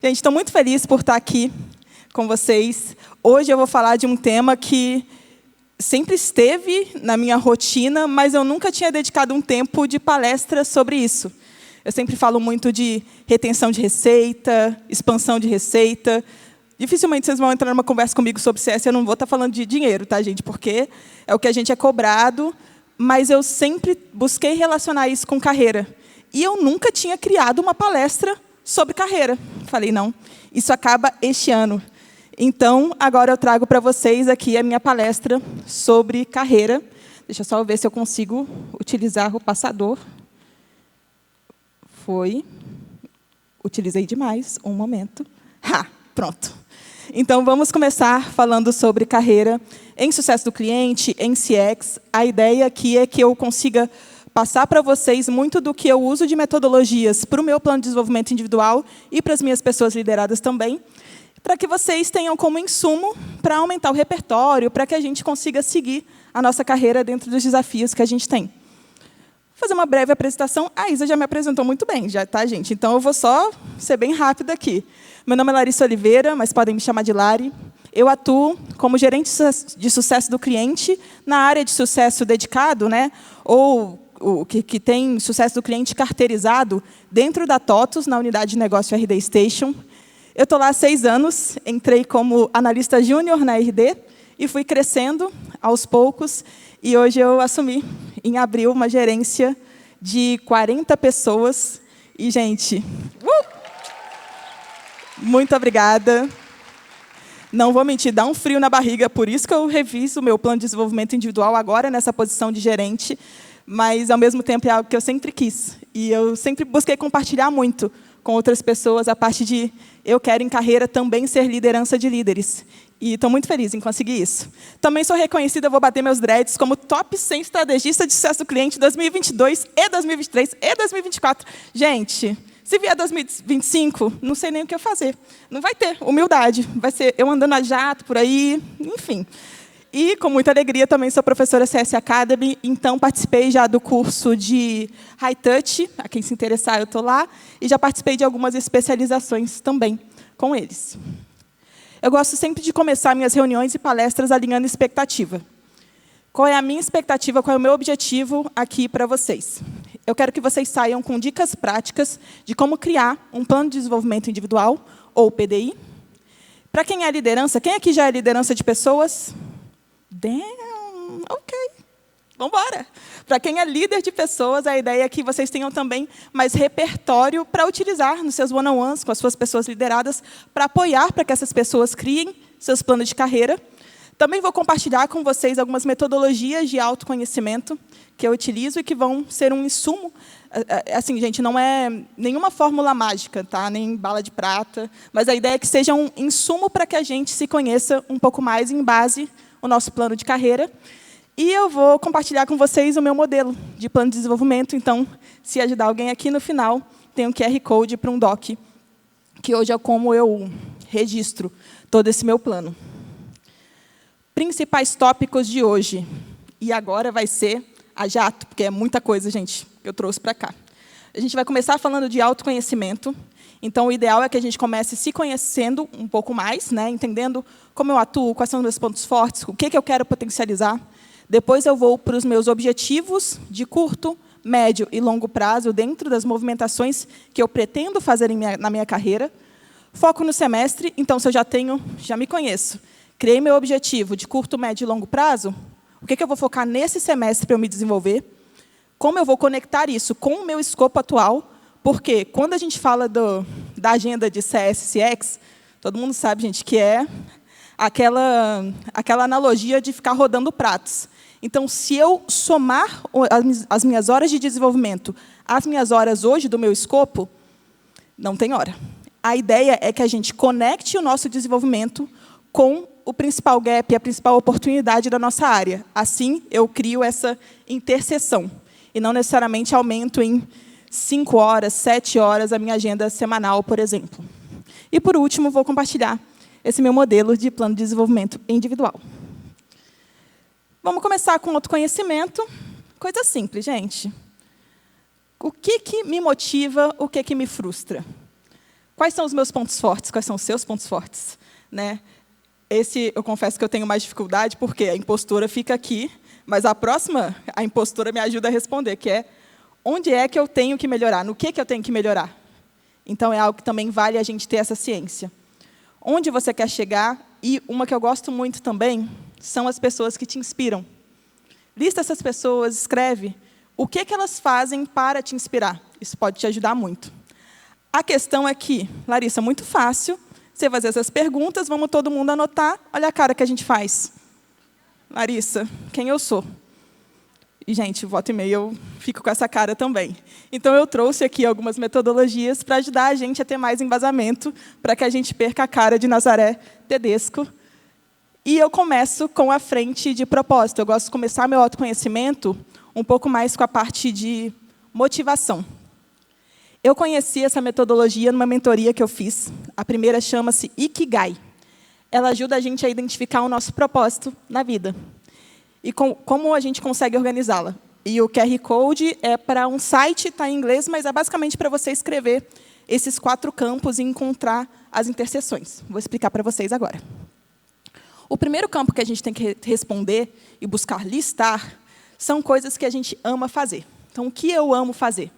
Gente, estou muito feliz por estar aqui com vocês. Hoje eu vou falar de um tema que sempre esteve na minha rotina, mas eu nunca tinha dedicado um tempo de palestra sobre isso. Eu sempre falo muito de retenção de receita, expansão de receita. Dificilmente vocês vão entrar numa conversa comigo sobre CS, eu não vou estar falando de dinheiro, tá, gente? Porque é o que a gente é cobrado, mas eu sempre busquei relacionar isso com carreira. E eu nunca tinha criado uma palestra sobre carreira. Falei, não, isso acaba este ano. Então, agora eu trago para vocês aqui a minha palestra sobre carreira. Deixa eu só ver se eu consigo utilizar o passador. Foi. Utilizei demais. Um momento. Pronto. Então, vamos começar falando sobre carreira em sucesso do cliente, em CX. A ideia aqui é que eu consiga passar para vocês muito do que eu uso de metodologias para o meu plano de desenvolvimento individual e para as minhas pessoas lideradas também, para que vocês tenham como insumo para aumentar o repertório, para que a gente consiga seguir a nossa carreira dentro dos desafios que a gente tem. Vou fazer uma breve apresentação. A Isa já me apresentou muito bem, já, tá, gente? Então, eu vou só ser bem rápida aqui. Meu nome é Larissa Oliveira, mas podem me chamar de Lari. Eu atuo como gerente de sucesso do cliente na área de sucesso dedicado, né? Ou o que tem sucesso do cliente carteirizado dentro da TOTUS, na unidade de negócio RD Station. Eu estou lá há 6 anos, entrei como analista júnior na RD e fui crescendo aos poucos. E hoje eu assumi, em abril, uma gerência de 40 pessoas. E, gente, muito obrigada. Não vou mentir, dá um frio na barriga, por isso que eu reviso o meu plano de desenvolvimento individual agora nessa posição de gerente, mas, ao mesmo tempo, é algo que eu sempre quis. E eu sempre busquei compartilhar muito com outras pessoas a parte de eu quero, em carreira, também ser liderança de líderes. E estou muito feliz em conseguir isso. Também sou reconhecida, vou bater meus dreads, como top 100 estrategista de sucesso do cliente 2022 e 2023 e 2024. Gente, se vier 2025, não sei nem o que eu fazer. Não vai ter humildade. Vai ser eu andando a jato por aí, enfim. E, com muita alegria, também sou professora CS Academy, então participei já do curso de High Touch, a quem se interessar, eu estou lá, e já participei de algumas especializações também com eles. Eu gosto sempre de começar minhas reuniões e palestras alinhando expectativa. Qual é a minha expectativa, qual é o meu objetivo aqui para vocês? Eu quero que vocês saiam com dicas práticas de como criar um plano de desenvolvimento individual, ou PDI. Para quem é liderança, quem aqui já é liderança de pessoas? Damn, ok. Vamos embora. Para quem é líder de pessoas, a ideia é que vocês tenham também mais repertório para utilizar nos seus one-on-ones com as suas pessoas lideradas, para apoiar para que essas pessoas criem seus planos de carreira. Também vou compartilhar com vocês algumas metodologias de autoconhecimento que eu utilizo e que vão ser um insumo. Assim, gente, não é nenhuma fórmula mágica, tá? Nem bala de prata, mas a ideia é que seja um insumo para que a gente se conheça um pouco mais em base ao nosso plano de carreira. E eu vou compartilhar com vocês o meu modelo de plano de desenvolvimento. Então, se ajudar alguém aqui no final, tem um QR Code para um doc, que hoje é como eu registro todo esse meu plano. Principais tópicos de hoje. E agora vai ser a jato, porque é muita coisa, gente, que eu trouxe para cá. A gente vai começar falando de autoconhecimento. Então, o ideal é que a gente comece se conhecendo um pouco mais, né, entendendo como eu atuo, quais são os meus pontos fortes, o que eu quero potencializar. Depois, eu vou para os meus objetivos de curto, médio e longo prazo, dentro das movimentações que eu pretendo fazer na minha carreira. Foco no semestre. Então, se eu já me conheço, criei meu objetivo de curto, médio e longo prazo, o que eu vou focar nesse semestre para eu me desenvolver? Como eu vou conectar isso com o meu escopo atual? Porque, quando a gente fala da agenda de CS CX, todo mundo sabe, gente, que é aquela analogia de ficar rodando pratos. Então, se eu somar as minhas horas de desenvolvimento às minhas horas hoje do meu escopo, não tem hora. A ideia é que a gente conecte o nosso desenvolvimento com o principal gap, a principal oportunidade da nossa área. Assim, eu crio essa interseção. E não necessariamente aumento em 5 horas, 7 horas a minha agenda semanal, por exemplo. E, por último, vou compartilhar esse meu modelo de plano de desenvolvimento individual. Vamos começar com autoconhecimento. Coisa simples, gente. O que me motiva, o que me frustra? Quais são os meus pontos fortes? Quais são os seus pontos fortes? Né? Esse, eu confesso que eu tenho mais dificuldade, porque a impostora fica aqui, mas a próxima, a impostora me ajuda a responder, que é, onde é que eu tenho que melhorar? No que eu tenho que melhorar? Então, é algo que também vale a gente ter essa ciência. Onde você quer chegar, e uma que eu gosto muito também, são as pessoas que te inspiram. Lista essas pessoas, escreve o que elas fazem para te inspirar. Isso pode te ajudar muito. A questão é que, Larissa, muito fácil, você fazer essas perguntas, vamos todo mundo anotar, olha a cara que a gente faz. Larissa, quem eu sou? E, gente, volta e meia eu fico com essa cara também. Então, eu trouxe aqui algumas metodologias para ajudar a gente a ter mais embasamento, para que a gente perca a cara de Nazaré Tedesco. E eu começo com a frente de propósito. Eu gosto de começar meu autoconhecimento um pouco mais com a parte de motivação. Eu conheci essa metodologia numa mentoria que eu fiz. A primeira chama-se Ikigai. Ela ajuda a gente a identificar o nosso propósito na vida. E como a gente consegue organizá-la. E o QR Code é para um site, está em inglês, mas é basicamente para você escrever esses 4 campos e encontrar as interseções. Vou explicar para vocês agora. O primeiro campo que a gente tem que responder e buscar listar são coisas que a gente ama fazer. Então, o que eu amo fazer?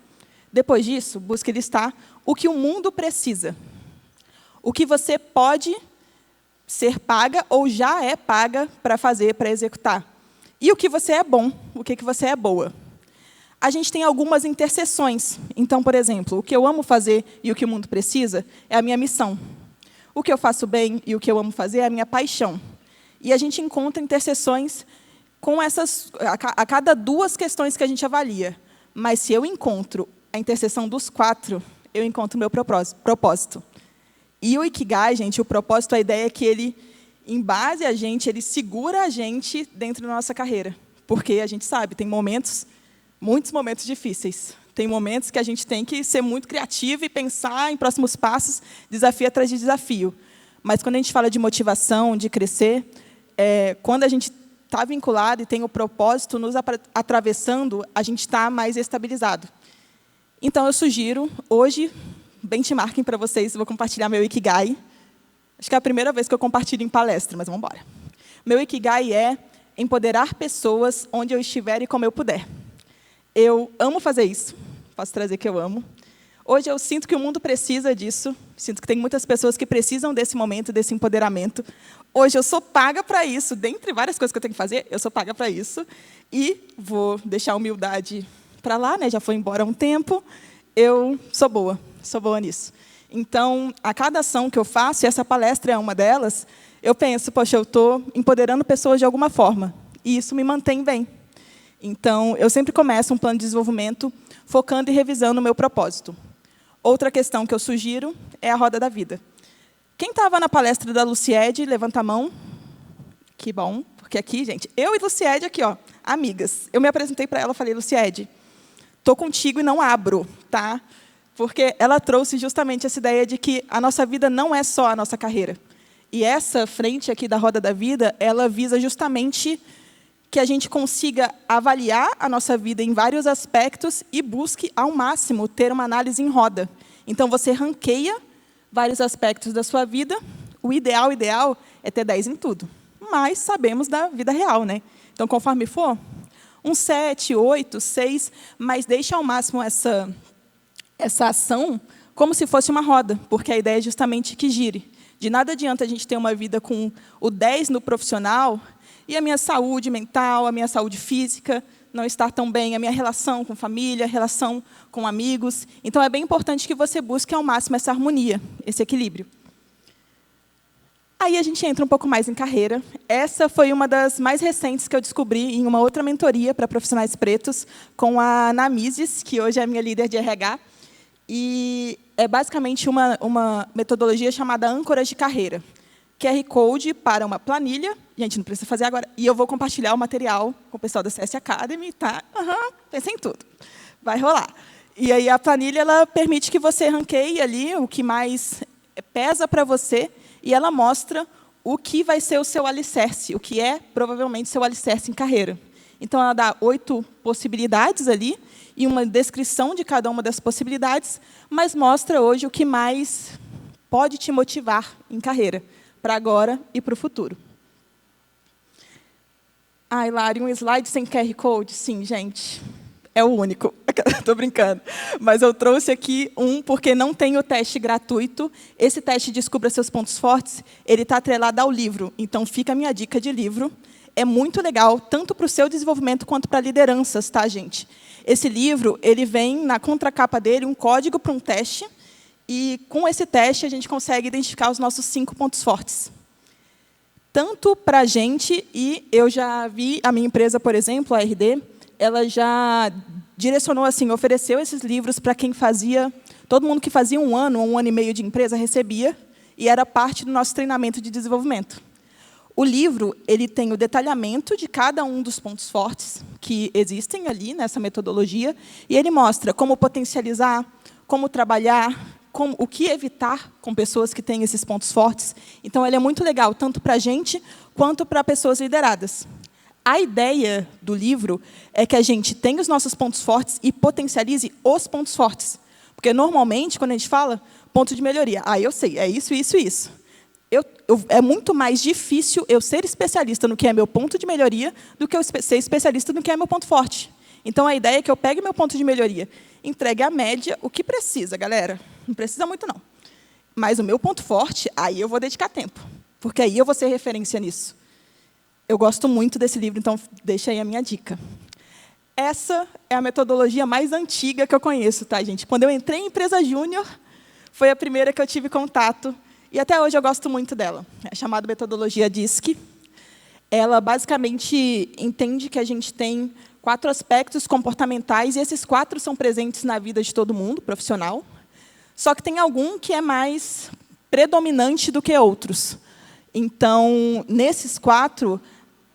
Depois disso, busque listar o que o mundo precisa. O que você pode ser paga ou já é paga para fazer, para executar. E o que você é bom, o que você é boa. A gente tem algumas interseções. Então, por exemplo, o que eu amo fazer e o que o mundo precisa é a minha missão. O que eu faço bem e o que eu amo fazer é a minha paixão. E a gente encontra interseções com essas, a cada 2 questões que a gente avalia. Mas se eu encontro a interseção dos 4, eu encontro o meu propósito. E o Ikigai, gente, o propósito, a ideia é que ele embase a gente, ele segura a gente dentro da nossa carreira. Porque a gente sabe, tem momentos, muitos momentos difíceis. Tem momentos que a gente tem que ser muito criativo e pensar em próximos passos, desafio atrás de desafio. Mas quando a gente fala de motivação, de crescer, quando a gente está vinculado e tem o propósito nos atravessando, a gente está mais estabilizado. Então, eu sugiro, hoje, benchmarking para vocês, vou compartilhar meu Ikigai. Acho que é a primeira vez que eu compartilho em palestra, mas vamos embora. Meu Ikigai é empoderar pessoas onde eu estiver e como eu puder. Eu amo fazer isso, posso trazer que eu amo. Hoje eu sinto que o mundo precisa disso, sinto que tem muitas pessoas que precisam desse momento, desse empoderamento. Hoje eu sou paga para isso, dentre várias coisas que eu tenho que fazer, eu sou paga para isso. E vou deixar a humildade para lá, né? Já foi embora há um tempo, eu sou boa nisso. Então, a cada ação que eu faço, e essa palestra é uma delas, eu penso, poxa, eu estou empoderando pessoas de alguma forma, e isso me mantém bem. Então, eu sempre começo um plano de desenvolvimento focando e revisando o meu propósito. Outra questão que eu sugiro é a roda da vida. Quem estava na palestra da Luciede, levanta a mão. Que bom, porque aqui, gente, eu e Luciede aqui, ó, amigas. Eu me apresentei para ela, falei, Luciede, estou contigo e não abro, tá? Porque ela trouxe justamente essa ideia de que a nossa vida não é só a nossa carreira. E essa frente aqui da roda da vida, ela visa justamente que a gente consiga avaliar a nossa vida em vários aspectos e busque, ao máximo, ter uma análise em roda. Então, você ranqueia vários aspectos da sua vida. O ideal é ter 10 em tudo. Mas sabemos da vida real, né? Então, conforme for, um 7, 8, 6, mas deixa ao máximo essa ação como se fosse uma roda, porque a ideia é justamente que gire. De nada adianta a gente ter uma vida com o 10 no profissional e a minha saúde mental, a minha saúde física não estar tão bem, a minha relação com família, a relação com amigos. Então, é bem importante que você busque ao máximo essa harmonia, esse equilíbrio. Aí a gente entra um pouco mais em carreira. Essa foi uma das mais recentes que eu descobri em uma outra mentoria para profissionais pretos, com a Namises, que hoje é a minha líder de RH. E é basicamente uma metodologia chamada âncoras de carreira. QR Code para uma planilha. Gente, não precisa fazer agora. E eu vou compartilhar o material com o pessoal da CS Academy. Tá? Pensei em tudo. Vai rolar. E aí a planilha ela permite que você ranqueie ali o que mais pesa para você e ela mostra o que vai ser o seu alicerce, o que é provavelmente seu alicerce em carreira. Então, ela dá 8 possibilidades ali e uma descrição de cada uma das possibilidades, mas mostra hoje o que mais pode te motivar em carreira, para agora e para o futuro. Ah, Hilari, um slide sem QR Code? Sim, gente. É o único. Estou brincando. Mas eu trouxe aqui um porque não tem o teste gratuito. Esse teste Descubra Seus Pontos Fortes, ele está atrelado ao livro. Então, fica a minha dica de livro. É muito legal, tanto para o seu desenvolvimento quanto para lideranças, tá, gente? Esse livro, ele vem na contracapa dele um código para um teste. E, com esse teste, a gente consegue identificar os nossos 5 pontos fortes. Tanto para a gente, e eu já vi a minha empresa, por exemplo, a RD, ela já direcionou, assim, ofereceu esses livros para quem fazia... Todo mundo que fazia 1 ano ou 1 ano e meio de empresa recebia, e era parte do nosso treinamento de desenvolvimento. O livro ele tem o detalhamento de cada um dos pontos fortes que existem ali nessa metodologia, e ele mostra como potencializar, como trabalhar, o que evitar com pessoas que têm esses pontos fortes. Então, ele é muito legal, tanto para a gente, quanto para pessoas lideradas. A ideia do livro é que a gente tenha os nossos pontos fortes e potencialize os pontos fortes. Porque, normalmente, quando a gente fala ponto de melhoria, eu sei, é isso, isso e isso. É muito mais difícil eu ser especialista no que é meu ponto de melhoria do que eu ser especialista no que é meu ponto forte. Então, a ideia é que eu pegue meu ponto de melhoria, entregue a média, o que precisa, galera. Não precisa muito, não. Mas o meu ponto forte, aí eu vou dedicar tempo. Porque aí eu vou ser referência nisso. Eu gosto muito desse livro, então deixa aí a minha dica. Essa é a metodologia mais antiga que eu conheço, tá, gente? Quando eu entrei em empresa júnior, foi a primeira que eu tive contato, e até hoje eu gosto muito dela. É chamada metodologia DISC. Ela, basicamente, entende que a gente tem 4 aspectos comportamentais, e esses 4 são presentes na vida de todo mundo, profissional. Só que tem algum que é mais predominante do que outros. Então, nesses 4,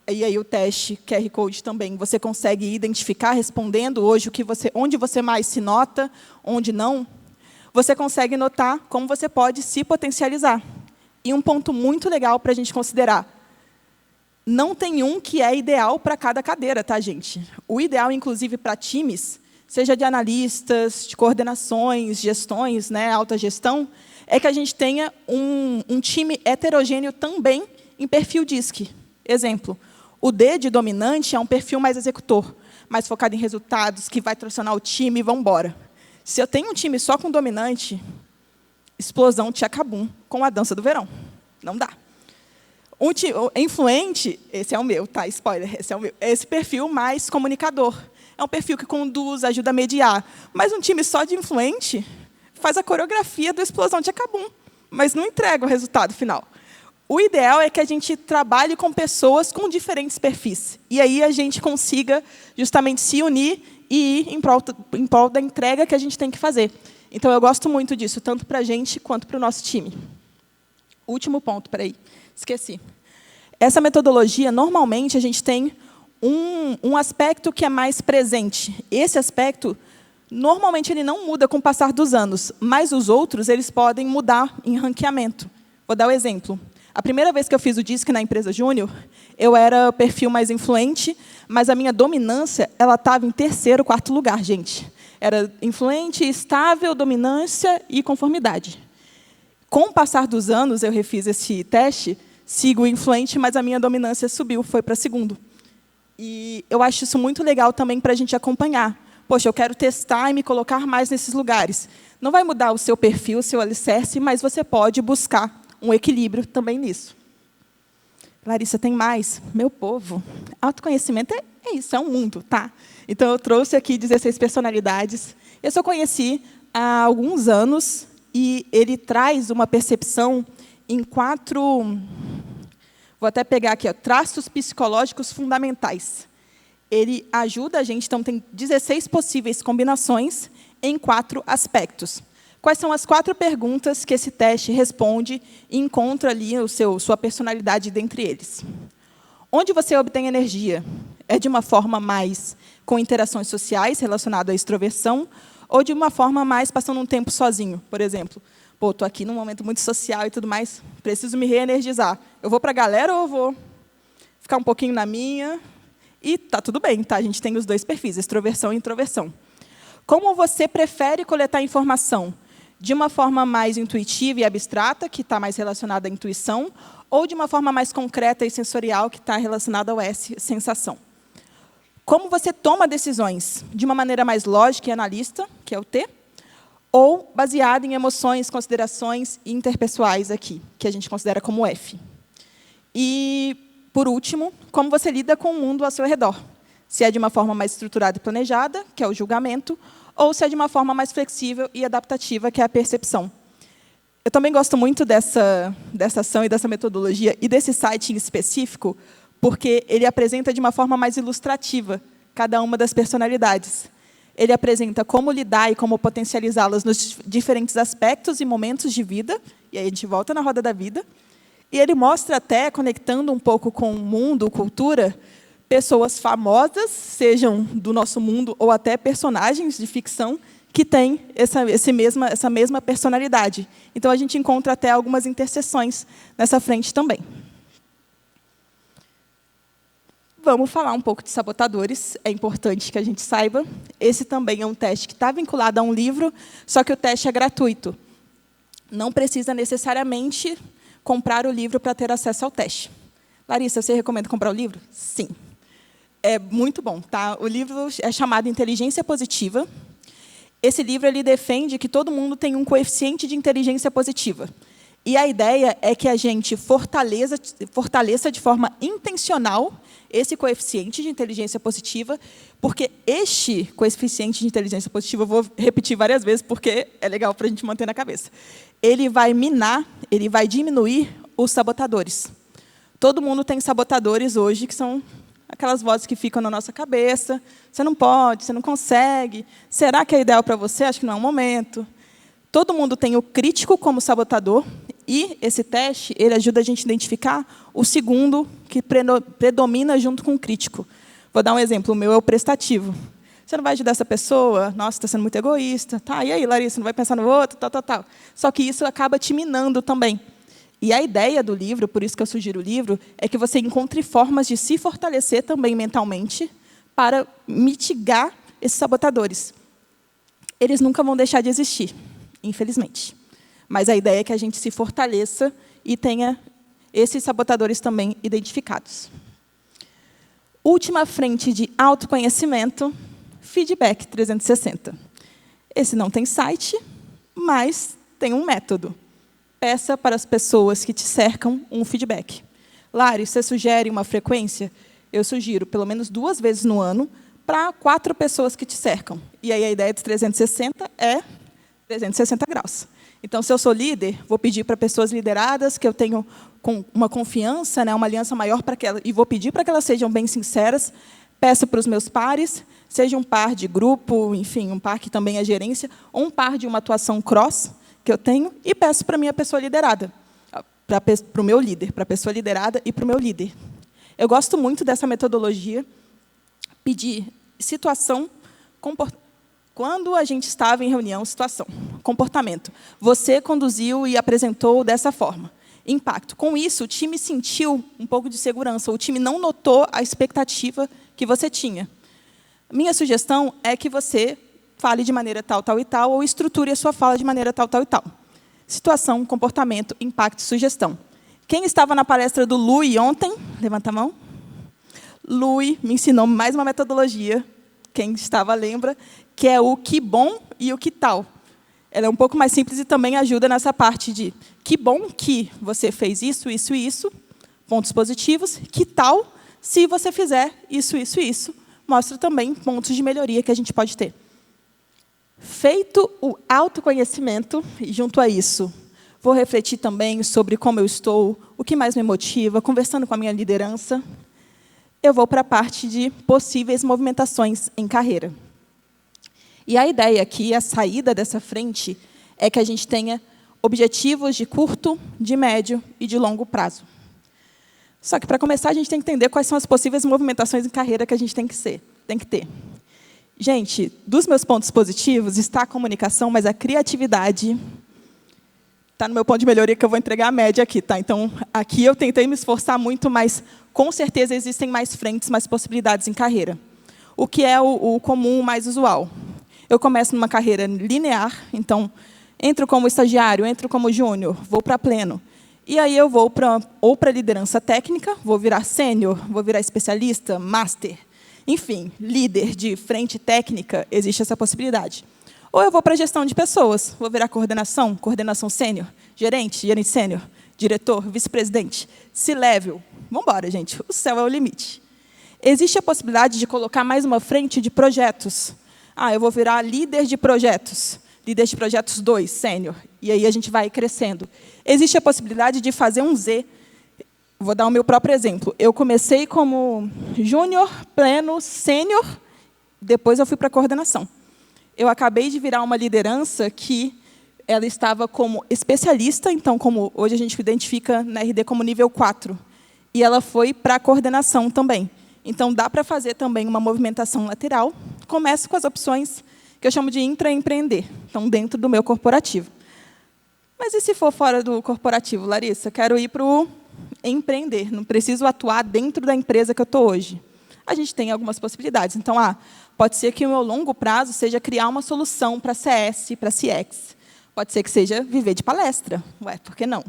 e aí o teste QR Code também, você consegue identificar, respondendo hoje onde você mais se nota, onde não, você consegue notar como você pode se potencializar. E um ponto muito legal para a gente considerar, não tem um que é ideal para cada cadeira, tá, gente? O ideal, inclusive, para times, seja de analistas, de coordenações, gestões, né, alta gestão, é que a gente tenha um time heterogêneo também em perfil DISC. Exemplo, o D de dominante é um perfil mais executor, mais focado em resultados, que vai tracionar o time e vamos embora. Se eu tenho um time só com dominante, explosão tchacabum com a dança do verão. Não dá. O influente, esse é o meu, tá? Spoiler, esse é o meu. Esse perfil mais comunicador. É um perfil que conduz, ajuda a mediar. Mas um time só de influente faz a coreografia do explosão tchacabum, mas não entrega o resultado final. O ideal é que a gente trabalhe com pessoas com diferentes perfis. E aí a gente consiga justamente se unir e ir em prol da entrega que a gente tem que fazer. Então, eu gosto muito disso, tanto para a gente quanto para o nosso time. Último ponto, peraí, esqueci. Essa metodologia, normalmente, a gente tem um aspecto que é mais presente. Esse aspecto, normalmente, ele não muda com o passar dos anos, mas os outros eles podem mudar em ranqueamento. Vou dar um exemplo. A primeira vez que eu fiz o DISC na empresa júnior, eu era o perfil mais influente, mas a minha dominância ela estava em 3º, 4º lugar, gente. Era influente, estável, dominância e conformidade. Com o passar dos anos, eu refiz esse teste, sigo influente, mas a minha dominância subiu, foi para 2º. E eu acho isso muito legal também para a gente acompanhar. Poxa, eu quero testar e me colocar mais nesses lugares. Não vai mudar o seu perfil, o seu alicerce, mas você pode buscar um equilíbrio também nisso. Larissa, tem mais? Meu povo, autoconhecimento é isso, é um mundo, tá? Então, eu trouxe aqui 16 personalidades. Eu só conheci há alguns anos, e ele traz uma percepção em 4... Vou até pegar aqui, ó, traços psicológicos fundamentais. Ele ajuda a gente, então, tem 16 possíveis combinações em 4 aspectos. Quais são as 4 perguntas que esse teste responde e encontra ali sua personalidade dentre eles? Onde você obtém energia? É de uma forma mais com interações sociais, relacionado à extroversão, ou de uma forma mais passando um tempo sozinho? Por exemplo, estou aqui num momento muito social e tudo mais, preciso me reenergizar. Eu vou para a galera ou eu vou ficar um pouquinho na minha? E está tudo bem, tá? A gente tem os 2 perfis, extroversão e introversão. Como você prefere coletar informação? De uma forma mais intuitiva e abstrata, que está mais relacionada à intuição, ou de uma forma mais concreta e sensorial, que está relacionada ao S, sensação. Como você toma decisões? De uma maneira mais lógica e analista, que é o T, ou baseada em emoções, considerações interpessoais aqui, que a gente considera como F. E, por último, como você lida com o mundo ao seu redor. Se é de uma forma mais estruturada e planejada, que é o julgamento, ou se é de uma forma mais flexível e adaptativa, que é a percepção. Eu também gosto muito dessa ação e dessa metodologia e desse site em específico, porque ele apresenta de uma forma mais ilustrativa cada uma das personalidades. Ele apresenta como lidar e como potencializá-las nos diferentes aspectos e momentos de vida, e aí a gente volta na roda da vida, e ele mostra até, conectando um pouco com o mundo, cultura, pessoas famosas, sejam do nosso mundo ou até personagens de ficção, que têm essa mesma personalidade. Então, a gente encontra até algumas interseções nessa frente também. Vamos falar um pouco de sabotadores, é importante que a gente saiba. Esse também é um teste que está vinculado a um livro, só que o teste é gratuito. Não precisa necessariamente comprar o livro para ter acesso ao teste. Larissa, você recomenda comprar o livro? Sim. É muito bom. Tá? O livro é chamado Inteligência Positiva. Esse livro ele defende que todo mundo tem um coeficiente de inteligência positiva. E a ideia é que a gente fortaleça de forma intencional esse coeficiente de inteligência positiva, porque este coeficiente de inteligência positiva, eu vou repetir várias vezes, porque é legal para a gente manter na cabeça, ele vai minar, ele vai diminuir os sabotadores. Todo mundo tem sabotadores hoje, que são aquelas vozes que ficam na nossa cabeça. Você não pode, você não consegue. Será que é ideal para você? Acho que não é o momento. Todo mundo tem o crítico como sabotador, e esse teste ele ajuda a gente a identificar o segundo que predomina junto com o crítico. Vou dar um exemplo, o meu é o prestativo. Você não vai ajudar essa pessoa? Nossa, está sendo muito egoísta. Tá, e aí, Larissa, não vai pensar no outro? Tal. Só que isso acaba te minando também. E a ideia do livro, por isso que eu sugiro o livro, é que você encontre formas de se fortalecer também mentalmente para mitigar esses sabotadores. Eles nunca vão deixar de existir, infelizmente. Mas a ideia é que a gente se fortaleça e tenha esses sabotadores também identificados. Última frente de autoconhecimento, feedback 360. Esse não tem site, mas tem um método. Peça para as pessoas que te cercam um feedback. Lari, você sugere uma frequência? Eu sugiro pelo menos 2 vezes no ano para 4 pessoas que te cercam. E aí a ideia de 360 é 360 graus. Então, se eu sou líder, vou pedir para pessoas lideradas que eu tenho uma confiança, né, uma aliança maior para que elas, e vou pedir para que elas sejam bem sinceras. Peço para os meus pares, seja um par de grupo, enfim, um par que também é gerência, ou um par de uma atuação cross que eu tenho, e peço para a minha pessoa liderada, para o meu líder, para a pessoa liderada e para o meu líder. Eu gosto muito dessa metodologia, pedir situação, quando a gente estava em reunião, situação, comportamento. Você conduziu e apresentou dessa forma. Impacto. Com isso, o time sentiu um pouco de segurança, o time não notou a expectativa que você tinha. Minha sugestão é que você fale de maneira tal, tal e tal, ou estruture a sua fala de maneira tal, tal e tal. Situação, comportamento, impacto, sugestão. Quem estava na palestra do Lui ontem? Levanta a mão. Lui me ensinou mais uma metodologia, quem estava lembra, que é o que bom e o que tal. Ela é um pouco mais simples e também ajuda nessa parte de que bom que você fez isso, isso e isso, pontos positivos, que tal se você fizer isso, isso e isso. Mostra também pontos de melhoria que a gente pode ter. Feito o autoconhecimento, e junto a isso, vou refletir também sobre como eu estou, o que mais me motiva, conversando com a minha liderança, eu vou para a parte de possíveis movimentações em carreira. E a ideia aqui, a saída dessa frente, é que a gente tenha objetivos de curto, de médio e de longo prazo. Só que, para começar, a gente tem que entender quais são as possíveis movimentações em carreira que a gente tem que ter. Gente, dos meus pontos positivos está a comunicação, mas a criatividade está no meu ponto de melhoria, que eu vou entregar a média aqui. Tá? Então, aqui eu tentei me esforçar muito, mas, com certeza, existem mais frentes, mais possibilidades em carreira. O que é o comum, o mais usual? Eu começo numa carreira linear, então, Entro como estagiário, entro como júnior, vou para pleno. E aí eu vou ou para liderança técnica, vou virar sênior, vou virar especialista, master, enfim, líder de frente técnica, existe essa possibilidade. Ou eu vou para gestão de pessoas, vou virar coordenação sênior, gerente sênior, diretor, vice-presidente, C-level. Vamos embora, gente, o céu é o limite. Existe a possibilidade de colocar mais uma frente de projetos. Eu vou virar líder de projetos 2, sênior, e aí a gente vai crescendo. Existe a possibilidade de fazer um Z. Vou dar o meu próprio exemplo. Eu comecei como júnior, pleno, sênior, depois eu fui para a coordenação. Eu acabei de virar uma liderança que ela estava como especialista, então, como hoje a gente identifica na RD como nível 4, e ela foi para a coordenação também. Então, dá para fazer também uma movimentação lateral. Começo com as opções que eu chamo de intraempreender, então, dentro do meu corporativo. Mas e se for fora do corporativo, Larissa? Quero ir para o empreender, não preciso atuar dentro da empresa que eu estou hoje. A gente tem algumas possibilidades. Então, pode ser que o meu longo prazo seja criar uma solução para CS, para CX. Pode ser que seja viver de palestra. Por que não?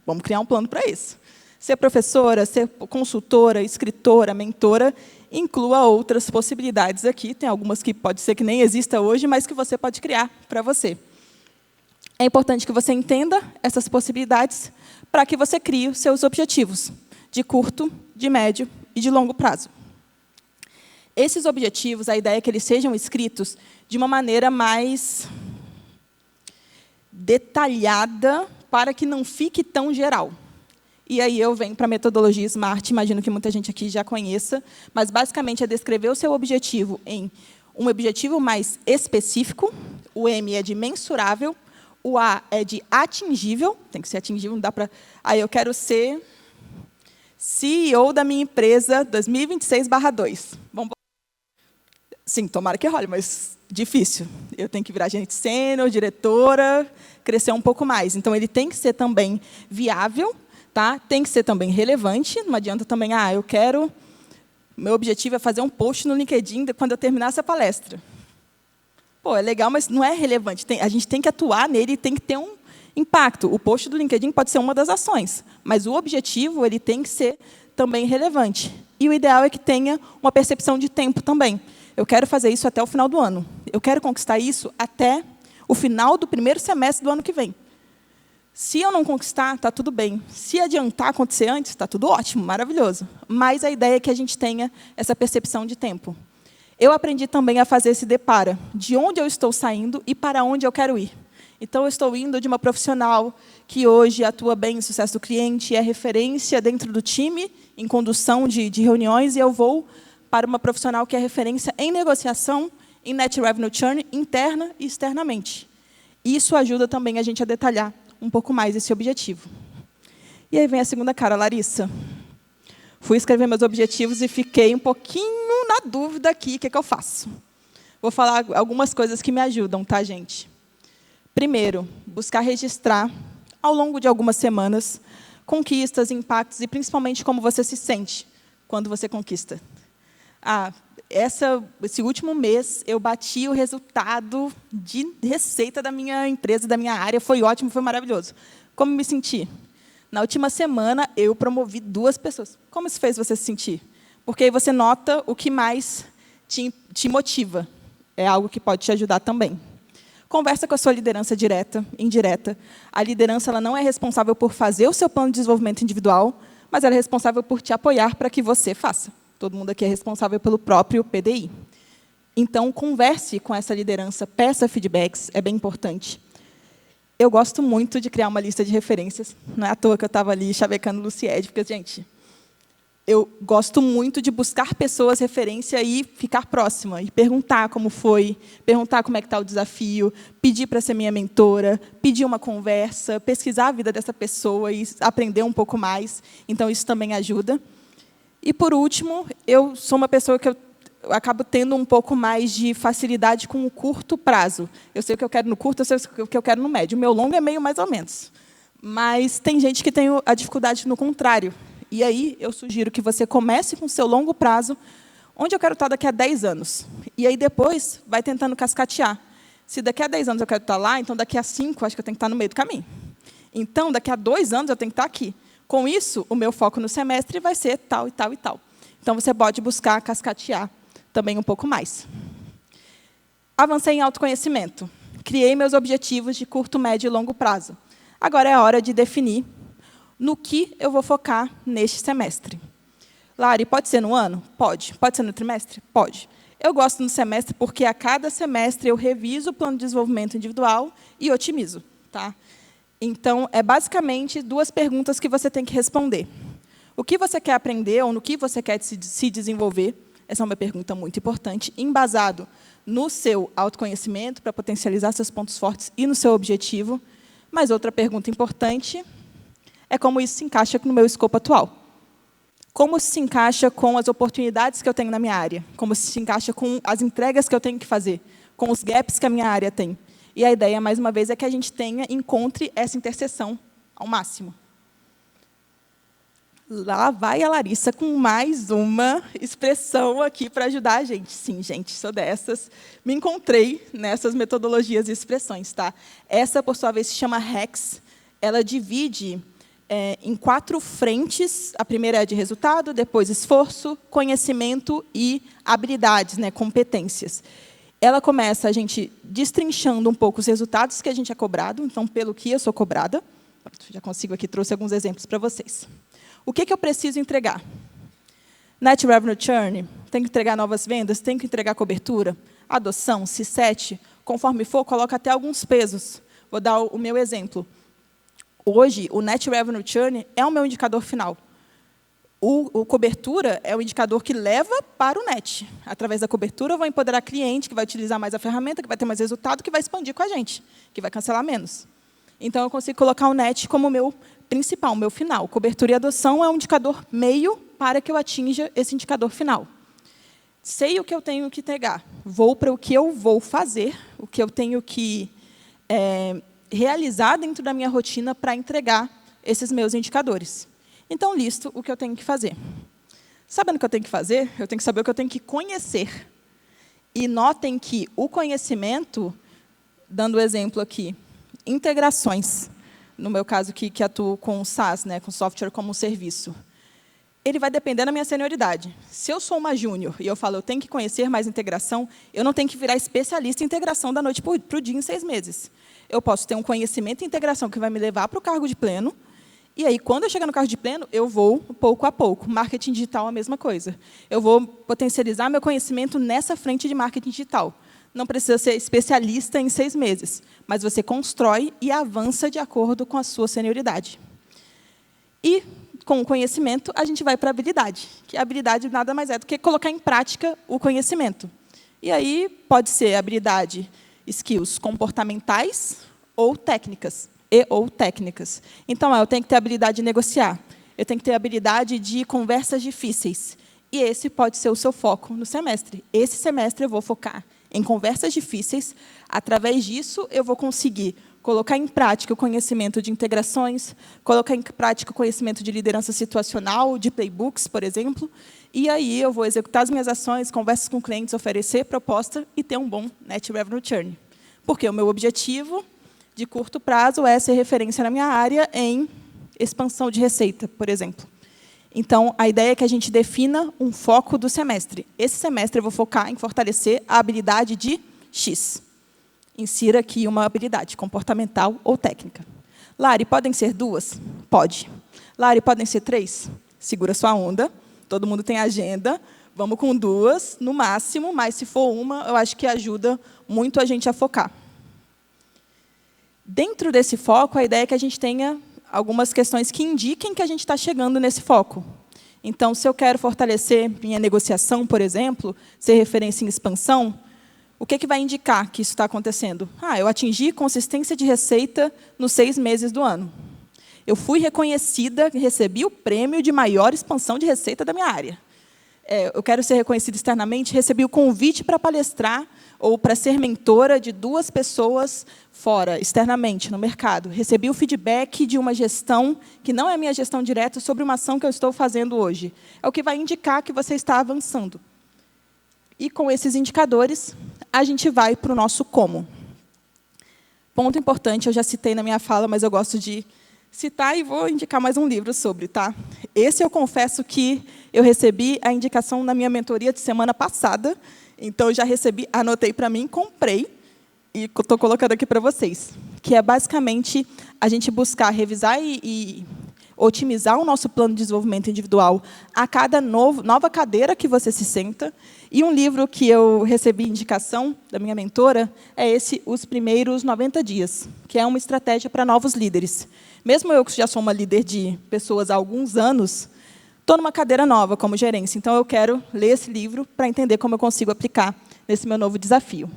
Vamos criar um plano para isso. Ser professora, ser consultora, escritora, mentora, inclua outras possibilidades aqui. Tem algumas que pode ser que nem exista hoje, mas que você pode criar para você. É importante que você entenda essas possibilidades para que você crie os seus objetivos de curto, de médio e de longo prazo. Esses objetivos, a ideia é que eles sejam escritos de uma maneira mais detalhada para que não fique tão geral. E aí eu venho para a metodologia SMART, imagino que muita gente aqui já conheça, mas basicamente é descrever o seu objetivo em um objetivo mais específico, o M é de mensurável, o A é de atingível, tem que ser atingível, não dá para... eu quero ser CEO da minha empresa 2026/2. Sim, tomara que role, mas difícil. Eu tenho que virar gerente sênior, diretora, crescer um pouco mais. Então, ele tem que ser também viável, tá? Tem que ser também relevante. Não adianta também, eu quero... Meu objetivo é fazer um post no LinkedIn quando eu terminar essa palestra. É legal, mas não é relevante. A gente tem que atuar nele e tem que ter um impacto. O post do LinkedIn pode ser uma das ações, mas o objetivo ele tem que ser também relevante. E o ideal é que tenha uma percepção de tempo também. Eu quero fazer isso até o final do ano. Eu quero conquistar isso até o final do primeiro semestre do ano que vem. Se eu não conquistar, está tudo bem. Se adiantar acontecer antes, está tudo ótimo, maravilhoso. Mas a ideia é que a gente tenha essa percepção de tempo. Eu aprendi também a fazer esse depara de onde eu estou saindo e para onde eu quero ir. Então, eu estou indo de uma profissional que hoje atua bem no sucesso do cliente, é referência dentro do time, em condução de reuniões, e eu vou para uma profissional que é referência em negociação, em Net Revenue Churn, interna e externamente. Isso ajuda também a gente a detalhar um pouco mais esse objetivo. E aí vem a segunda cara, Larissa. Fui escrever meus objetivos e fiquei um pouquinho na dúvida aqui, o que eu faço? Vou falar algumas coisas que me ajudam, tá, gente? Primeiro, buscar registrar, ao longo de algumas semanas, conquistas, impactos e, principalmente, como você se sente quando você conquista. Esse último mês, eu bati o resultado de receita da minha empresa, da minha área. Foi ótimo, foi maravilhoso. Como me senti? Na última semana, eu promovi 2 pessoas. Como isso fez você se sentir? Porque aí você nota o que mais te motiva. É algo que pode te ajudar também. Conversa com a sua liderança direta, indireta. A liderança ela não é responsável por fazer o seu plano de desenvolvimento individual, mas ela é responsável por te apoiar para que você faça. Todo mundo aqui é responsável pelo próprio PDI. Então, converse com essa liderança, peça feedbacks, é bem importante. Eu gosto muito de criar uma lista de referências. Não é à toa que eu estava ali chavecando Luciede, porque, gente, eu gosto muito de buscar pessoas referência e ficar próxima, e perguntar como foi, perguntar como é que está o desafio, pedir para ser minha mentora, pedir uma conversa, pesquisar a vida dessa pessoa e aprender um pouco mais. Então, isso também ajuda. E, por último, eu sou uma pessoa que eu acabo tendo um pouco mais de facilidade com o curto prazo. Eu sei o que eu quero no curto, eu sei o que eu quero no médio. O meu longo é meio mais ou menos. Mas tem gente que tem a dificuldade no contrário. E aí, eu sugiro que você comece com o seu longo prazo, onde eu quero estar daqui a 10 anos. E aí, depois, vai tentando cascatear. Se daqui a 10 anos eu quero estar lá, então daqui a 5, acho que eu tenho que estar no meio do caminho. Então, daqui a 2 anos, eu tenho que estar aqui. Com isso, o meu foco no semestre vai ser tal e tal e tal. Então, você pode buscar cascatear também um pouco mais. Avancei em autoconhecimento. Criei meus objetivos de curto, médio e longo prazo. Agora é a hora de definir no que eu vou focar neste semestre. Lari, pode ser no ano? Pode. Pode ser no trimestre? Pode. Eu gosto no semestre porque a cada semestre eu reviso o plano de desenvolvimento individual e otimizo. Tá? Então, é basicamente 2 perguntas que você tem que responder. O que você quer aprender ou no que você quer se desenvolver? Essa é uma pergunta muito importante, embasado no seu autoconhecimento, para potencializar seus pontos fortes e no seu objetivo. Mas outra pergunta importante é como isso se encaixa no meu escopo atual. Como isso se encaixa com as oportunidades que eu tenho na minha área? Como isso se encaixa com as entregas que eu tenho que fazer? Com os gaps que a minha área tem? E a ideia, mais uma vez, é que a gente encontre essa interseção ao máximo. Lá vai a Larissa com mais uma expressão aqui para ajudar a gente. Sim, gente, sou dessas. Me encontrei nessas metodologias e expressões. Tá? Essa, por sua vez, se chama HACS. Ela divide em 4 frentes. A primeira é de resultado, depois esforço, conhecimento e habilidades, né, competências. Ela começa a gente destrinchando um pouco os resultados que a gente é cobrado, então, pelo que eu sou cobrada. Já consigo aqui, trouxe alguns exemplos para vocês. O que eu preciso entregar? Net Revenue Churn, tem que entregar novas vendas, tem que entregar cobertura, adoção, C7, conforme for, coloca até alguns pesos. Vou dar o meu exemplo. Hoje, o Net Revenue Churn é o meu indicador final. O cobertura é o indicador que leva para o net. Através da cobertura, eu vou empoderar cliente, que vai utilizar mais a ferramenta, que vai ter mais resultado, que vai expandir com a gente, que vai cancelar menos. Então, eu consigo colocar o net como o meu principal, o meu final. Cobertura e adoção é um indicador meio para que eu atinja esse indicador final. Sei o que eu tenho que entregar. Vou para o que eu vou fazer, o que eu tenho que realizar dentro da minha rotina para entregar esses meus indicadores. Então, listo o que eu tenho que fazer. Sabendo o que eu tenho que fazer, eu tenho que saber o que eu tenho que conhecer. E notem que o conhecimento, dando o exemplo aqui, integrações, no meu caso, que atuo com SaaS, né, com software como um serviço, ele vai depender da minha senioridade. Se eu sou uma júnior e eu falo, eu tenho que conhecer mais integração, eu não tenho que virar especialista em integração da noite para o dia em 6 meses. Eu posso ter um conhecimento em integração que vai me levar para o cargo de pleno, e aí, quando eu chegar no cargo de pleno, eu vou pouco a pouco. Marketing digital, a mesma coisa. Eu vou potencializar meu conhecimento nessa frente de marketing digital. Não precisa ser especialista em 6 meses, mas você constrói e avança de acordo com a sua senioridade. E, com o conhecimento, a gente vai para a habilidade, que a habilidade nada mais é do que colocar em prática o conhecimento. E aí, pode ser habilidade, skills comportamentais ou técnicas. Ou técnicas. Então, eu tenho que ter a habilidade de negociar, eu tenho que ter a habilidade de conversas difíceis. E esse pode ser o seu foco no semestre. Esse semestre eu vou focar em conversas difíceis. Através disso, eu vou conseguir colocar em prática o conhecimento de integrações, colocar em prática o conhecimento de liderança situacional, de playbooks, por exemplo, e aí eu vou executar as minhas ações, conversas com clientes, oferecer proposta e ter um bom Net Revenue Churn. Porque o meu objetivo de curto prazo é ser referência na minha área em expansão de receita, por exemplo. Então, a ideia é que a gente defina um foco do semestre. Esse semestre eu vou focar em fortalecer a habilidade de X. Insira aqui uma habilidade comportamental ou técnica. Lari, podem ser 2? Pode. Lari, podem ser 3? Segura sua onda. Todo mundo tem agenda. Vamos com 2, no máximo, mas se for uma, eu acho que ajuda muito a gente a focar. Dentro desse foco, a ideia é que a gente tenha algumas questões que indiquem que a gente está chegando nesse foco. Então, se eu quero fortalecer minha negociação, por exemplo, ser referência em expansão, o que vai indicar que isso está acontecendo? Eu atingi consistência de receita nos 6 meses do ano. Eu fui reconhecida, recebi o prêmio de maior expansão de receita da minha área. Eu quero ser reconhecida externamente, recebi o convite para palestrar ou para ser mentora de 2 pessoas fora, externamente, no mercado. Recebi o feedback de uma gestão, que não é a minha gestão direta, sobre uma ação que eu estou fazendo hoje. É o que vai indicar que você está avançando. E, com esses indicadores, a gente vai para o nosso como. Ponto importante, eu já citei na minha fala, mas eu gosto de citar e vou indicar mais um livro sobre, tá? Esse eu confesso que eu recebi a indicação na minha mentoria de semana passada, então eu já recebi, anotei para mim, comprei, e estou colocando aqui para vocês, que é basicamente a gente buscar revisar e otimizar o nosso plano de desenvolvimento individual a cada nova cadeira que você se senta. E um livro que eu recebi indicação da minha mentora é esse, Os Primeiros 90 Dias, que é uma estratégia para novos líderes. Mesmo eu, que já sou uma líder de pessoas há alguns anos, estou numa cadeira nova, como gerência. Então, eu quero ler esse livro para entender como eu consigo aplicar nesse meu novo desafio.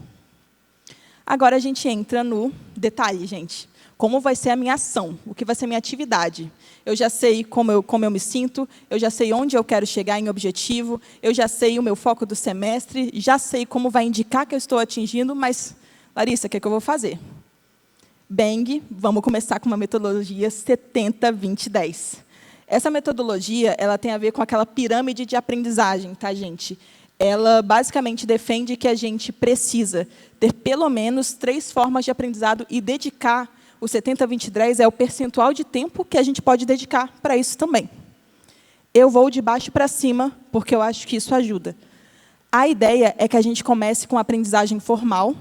Agora, a gente entra no detalhe, gente. Como vai ser a minha ação? O que vai ser a minha atividade? Eu já sei como eu me sinto, eu já sei onde eu quero chegar em objetivo, eu já sei o meu foco do semestre, já sei como vai indicar que eu estou atingindo, mas, Larissa, o que é que eu vou fazer? Bang, vamos começar com uma metodologia 70-20-10. Essa metodologia ela tem a ver com aquela pirâmide de aprendizagem, tá, gente? Ela basicamente defende que a gente precisa ter pelo menos 3 formas de aprendizado e dedicar o 70-20-10 é o percentual de tempo que a gente pode dedicar para isso também. Eu vou de baixo para cima, porque eu acho que isso ajuda. A ideia é que a gente comece com a aprendizagem formal.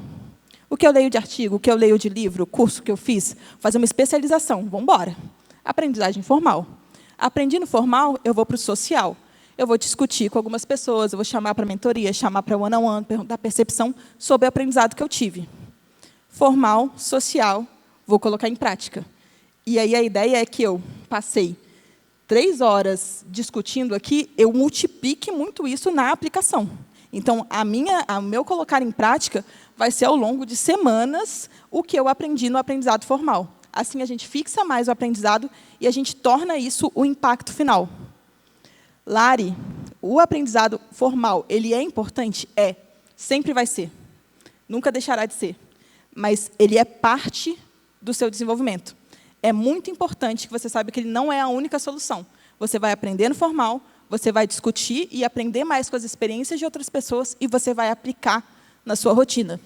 O que eu leio de artigo, o que eu leio de livro, o curso que eu fiz, fazer uma especialização, vamos embora. Aprendizagem formal. Aprendi no formal, eu vou para o social. Eu vou discutir com algumas pessoas, eu vou chamar para mentoria, chamar para one-on-one, perguntar percepção sobre o aprendizado que eu tive. Formal, social, vou colocar em prática. E aí a ideia é que eu passei 3 horas discutindo aqui, eu multiplique muito isso na aplicação. Então, o meu colocar em prática vai ser, ao longo de semanas, o que eu aprendi no aprendizado formal. Assim, a gente fixa mais o aprendizado e a gente torna isso o impacto final. Lari, o aprendizado formal, ele é importante? É. Sempre vai ser. Nunca deixará de ser. Mas ele é parte do seu desenvolvimento. É muito importante que você saiba que ele não é a única solução. Você vai aprender no formal, você vai discutir e aprender mais com as experiências de outras pessoas e você vai aplicar na sua rotina.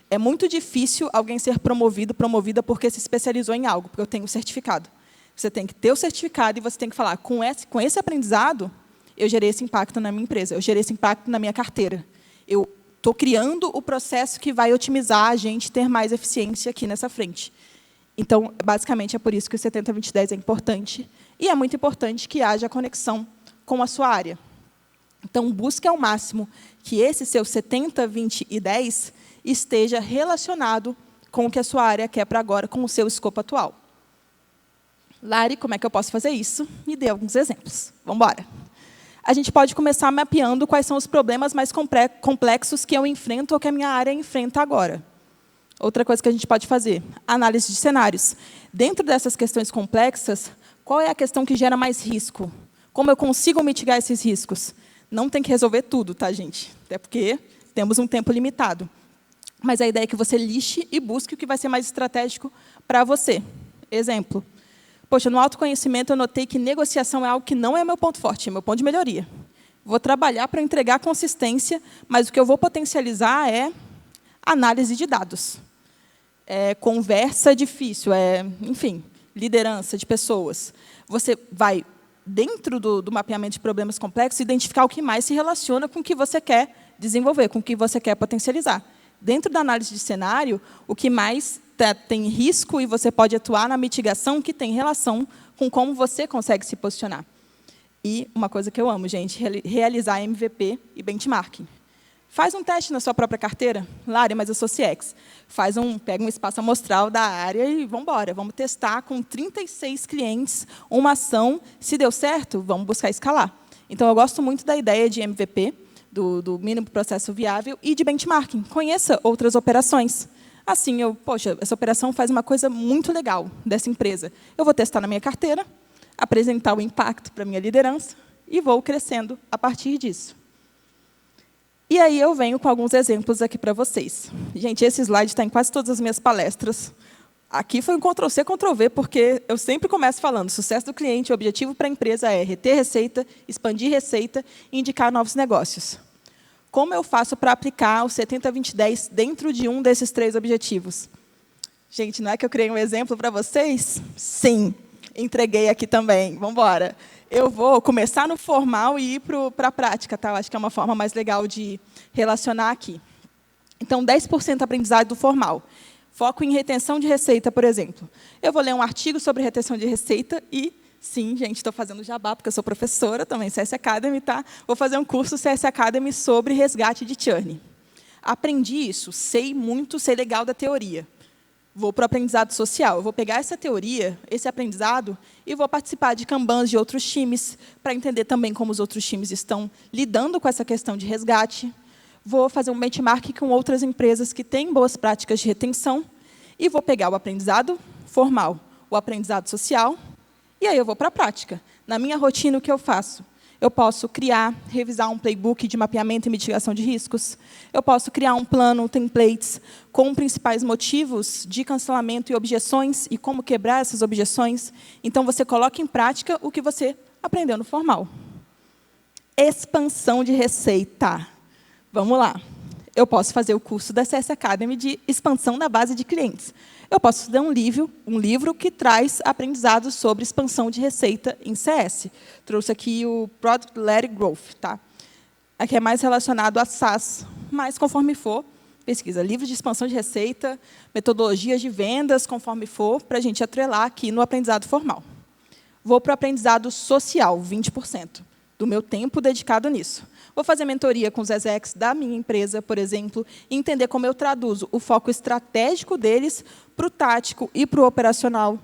É muito difícil alguém ser promovido, promovida porque se especializou em algo, porque eu tenho o certificado. Você tem que ter o certificado e você tem que falar, com esse aprendizado, eu gerei esse impacto na minha empresa, eu gerei esse impacto na minha carteira. Eu estou criando o processo que vai otimizar a gente ter mais eficiência aqui nessa frente. Então, basicamente, é por isso que o 70-20-10 é importante. E é muito importante que haja conexão com a sua área. Então, busque ao máximo que esse seu 70, 20 e 10 esteja relacionado com o que a sua área quer para agora, com o seu escopo atual. Lari, como é que eu posso fazer isso? Me dê alguns exemplos. Vamos embora. A gente pode começar mapeando quais são os problemas mais complexos que eu enfrento ou que a minha área enfrenta agora. Outra coisa que a gente pode fazer, análise de cenários. Dentro dessas questões complexas, qual é a questão que gera mais risco? Como eu consigo mitigar esses riscos? Não tem que resolver tudo, tá, gente? Até porque temos um tempo limitado. Mas a ideia é que você lixe e busque o que vai ser mais estratégico para você. Exemplo. Poxa, no autoconhecimento eu notei que negociação é algo que não é meu ponto forte, é meu ponto de melhoria. Vou trabalhar para entregar consistência, mas o que eu vou potencializar é análise de dados. Conversa difícil, enfim, liderança de pessoas. Você vai, dentro do mapeamento de problemas complexos, identificar o que mais se relaciona com o que você quer desenvolver, com o que você quer potencializar. Dentro da análise de cenário, o que mais tem risco e você pode atuar na mitigação que tem relação com como você consegue se posicionar. E uma coisa que eu amo, gente, realizar MVP e benchmarking. Faz um teste na sua própria carteira. Lari, mas eu sou CX. Pega um espaço amostral da área e vamos embora. Vamos testar com 36 clientes uma ação. Se deu certo, vamos buscar escalar. Então, eu gosto muito da ideia de MVP, do mínimo processo viável, e de benchmarking. Conheça outras operações. Assim, poxa, essa operação faz uma coisa muito legal dessa empresa. Eu vou testar na minha carteira, apresentar o impacto para a minha liderança e vou crescendo a partir disso. E aí eu venho com alguns exemplos aqui para vocês. Gente, esse slide está em quase todas as minhas palestras. Aqui foi um Ctrl+C, Ctrl+V, porque eu sempre começo falando, sucesso do cliente, o objetivo para a empresa é reter receita, expandir receita e indicar novos negócios. Como eu faço para aplicar o 70-20-10 dentro de um desses 3 objetivos? Gente, não é que eu criei um exemplo para vocês? Sim, entreguei aqui também. Vamos embora. Eu vou começar no formal e ir para a prática, tá? Eu acho que é uma forma mais legal de relacionar aqui. Então, 10% aprendizado do formal. Foco em retenção de receita, por exemplo. Eu vou ler um artigo sobre retenção de receita e, sim, gente, estou fazendo jabá, porque eu sou professora também, CS Academy, tá? Vou fazer um curso CS Academy sobre resgate de churn. Aprendi isso, sei muito, sei legal da teoria. Vou para o aprendizado social. Eu vou pegar essa teoria, esse aprendizado, e vou participar de kanbans de outros times, para entender também como os outros times estão lidando com essa questão de resgate. Vou fazer um benchmark com outras empresas que têm boas práticas de retenção, e vou pegar o aprendizado formal, o aprendizado social, e aí eu vou para a prática. Na minha rotina, o que eu faço? Eu posso criar, revisar um playbook de mapeamento e mitigação de riscos. Eu posso criar um plano, templates, com principais motivos de cancelamento e objeções, e como quebrar essas objeções. Então, você coloca em prática o que você aprendeu no formal. Expansão de receita. Vamos lá. Eu posso fazer o curso da CS Academy de expansão da base de clientes. Eu posso fazer um livro que traz aprendizados sobre expansão de receita em CS. Trouxe aqui o Product-Led Growth. Tá? Aqui é mais relacionado a SaaS, mas conforme for, pesquisa livro de expansão de receita, metodologias de vendas, conforme for, para a gente atrelar aqui no aprendizado formal. Vou para o aprendizado social, 20% do meu tempo dedicado nisso. Vou fazer mentoria com os execs da minha empresa, por exemplo, e entender como eu traduzo o foco estratégico deles para o tático e para o operacional.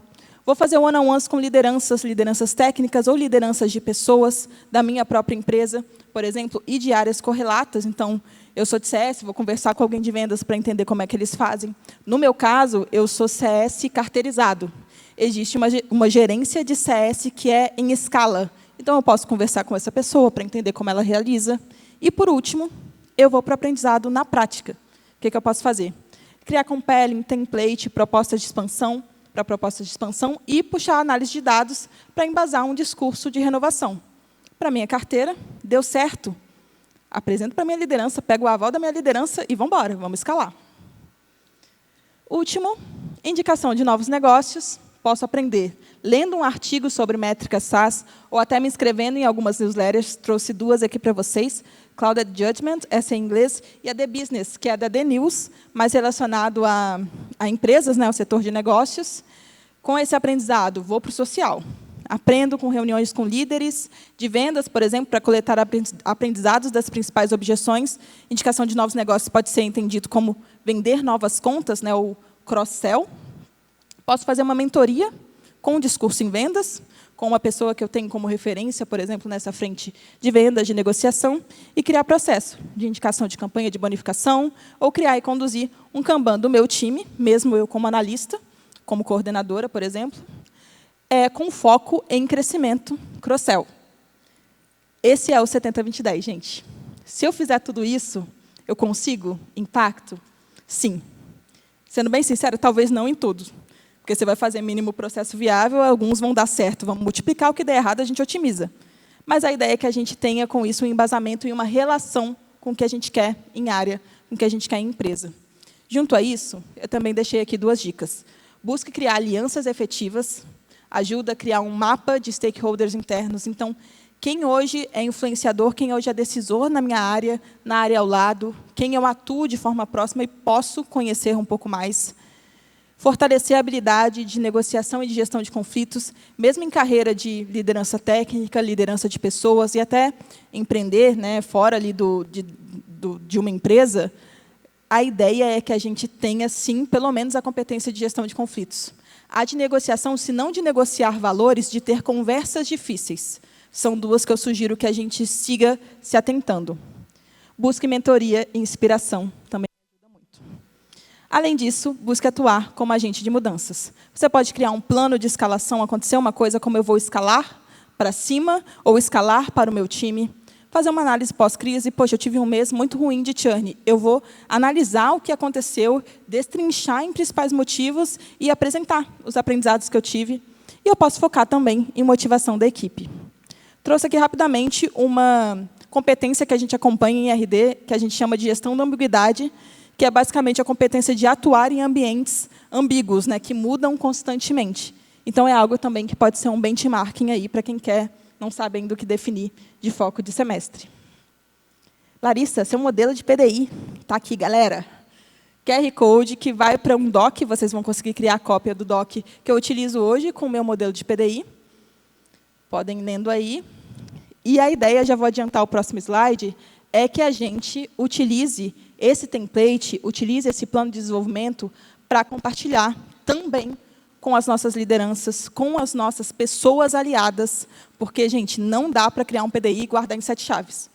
Vou fazer one-on-ones com lideranças técnicas ou lideranças de pessoas da minha própria empresa, por exemplo, e de áreas correlatas. Então, eu sou de CS, vou conversar com alguém de vendas para entender como é que eles fazem. No meu caso, eu sou CS carteirizado. Existe uma gerência de CS que é em escala. Então, eu posso conversar com essa pessoa para entender como ela realiza. E, por último, eu vou para o aprendizado na prática. O que eu posso fazer? Criar compelling, template, propostas de expansão, para propostas de expansão, e puxar a análise de dados para embasar um discurso de renovação. Para a minha carteira, deu certo. Apresento para a minha liderança, pego o aval da minha liderança e vamos embora, vamos escalar. Último, indicação de novos negócios. Posso aprender lendo um artigo sobre métricas SaaS ou até me inscrevendo em algumas newsletters. Trouxe duas aqui para vocês. Clouded Judgment, essa é em inglês, e a The Business, que é da The News, mais relacionado a empresas, né, ao setor de negócios. Com esse aprendizado, vou para o social. Aprendo com reuniões com líderes de vendas, por exemplo, para coletar aprendizados das principais objeções. Indicação de novos negócios pode ser entendido como vender novas contas, né, ou cross-sell. Posso fazer uma mentoria com um discurso em vendas, com uma pessoa que eu tenho como referência, por exemplo, nessa frente de vendas, de negociação, e criar processo de indicação de campanha de bonificação, ou criar e conduzir um Kanban do meu time, mesmo eu como analista, como coordenadora, por exemplo, com foco em crescimento cross-sell. Esse é o 70-20-10, gente. Se eu fizer tudo isso, eu consigo impacto? Sim. Sendo bem sincero, talvez não em tudo. Porque você vai fazer mínimo processo viável, alguns vão dar certo, vamos multiplicar, o que der errado a gente otimiza. Mas a ideia é que a gente tenha com isso um embasamento e uma relação com o que a gente quer em área, com o que a gente quer em empresa. Junto a isso, eu também deixei aqui 2 dicas. Busque criar alianças efetivas, ajuda a criar um mapa de stakeholders internos. Então, quem hoje é influenciador, quem hoje é decisor na minha área, na área ao lado, quem eu atuo de forma próxima e posso conhecer um pouco mais. Fortalecer a habilidade de negociação e de gestão de conflitos, mesmo em carreira de liderança técnica, liderança de pessoas, e até empreender, né, fora ali de uma empresa, a ideia é que a gente tenha, sim, pelo menos a competência de gestão de conflitos. A de negociação, se não de negociar valores, de ter conversas difíceis. São 2 que eu sugiro que a gente siga se atentando. Busque mentoria e inspiração, também. Além disso, busque atuar como agente de mudanças. Você pode criar um plano de escalação, acontecer uma coisa como eu vou escalar para cima ou escalar para o meu time. Fazer uma análise pós-crise, poxa, eu tive um mês muito ruim de churn. Eu vou analisar o que aconteceu, destrinchar em principais motivos e apresentar os aprendizados que eu tive. E eu posso focar também em motivação da equipe. Trouxe aqui rapidamente uma competência que a gente acompanha em RD, que a gente chama de gestão da ambiguidade, que é basicamente a competência de atuar em ambientes ambíguos, né, que mudam constantemente. Então, é algo também que pode ser um benchmarking aí para quem quer, não sabendo o que definir de foco de semestre. Larissa, seu modelo de PDI está aqui, galera. QR Code que vai para um doc, vocês vão conseguir criar a cópia do doc que eu utilizo hoje com o meu modelo de PDI. Podem ir lendo aí. E a ideia, já vou adiantar o próximo slide, é que a gente utilize esse template, utilize esse plano de desenvolvimento para compartilhar também com as nossas lideranças, com as nossas pessoas aliadas, porque, gente, não dá para criar um PDI e guardar em 7 chaves.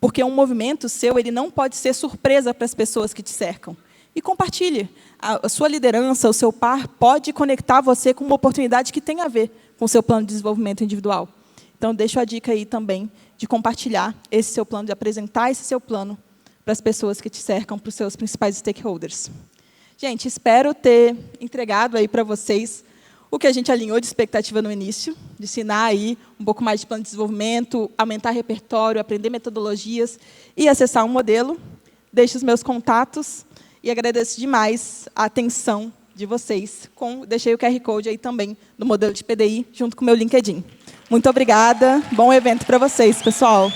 Porque um movimento seu, ele não pode ser surpresa para as pessoas que te cercam. E compartilhe. A sua liderança, o seu par, pode conectar você com uma oportunidade que tem a ver com o seu plano de desenvolvimento individual. Então, deixo a dica aí também de compartilhar esse seu plano, de apresentar esse seu plano para as pessoas que te cercam, para os seus principais stakeholders. Gente, espero ter entregado aí para vocês o que a gente alinhou de expectativa no início, de ensinar aí um pouco mais de plano de desenvolvimento, aumentar repertório, aprender metodologias e acessar um modelo. Deixo os meus contatos e agradeço demais a atenção de vocês. Deixei o QR Code aí também do modelo de PDI, junto com o meu LinkedIn. Muito obrigada. Bom evento para vocês, pessoal.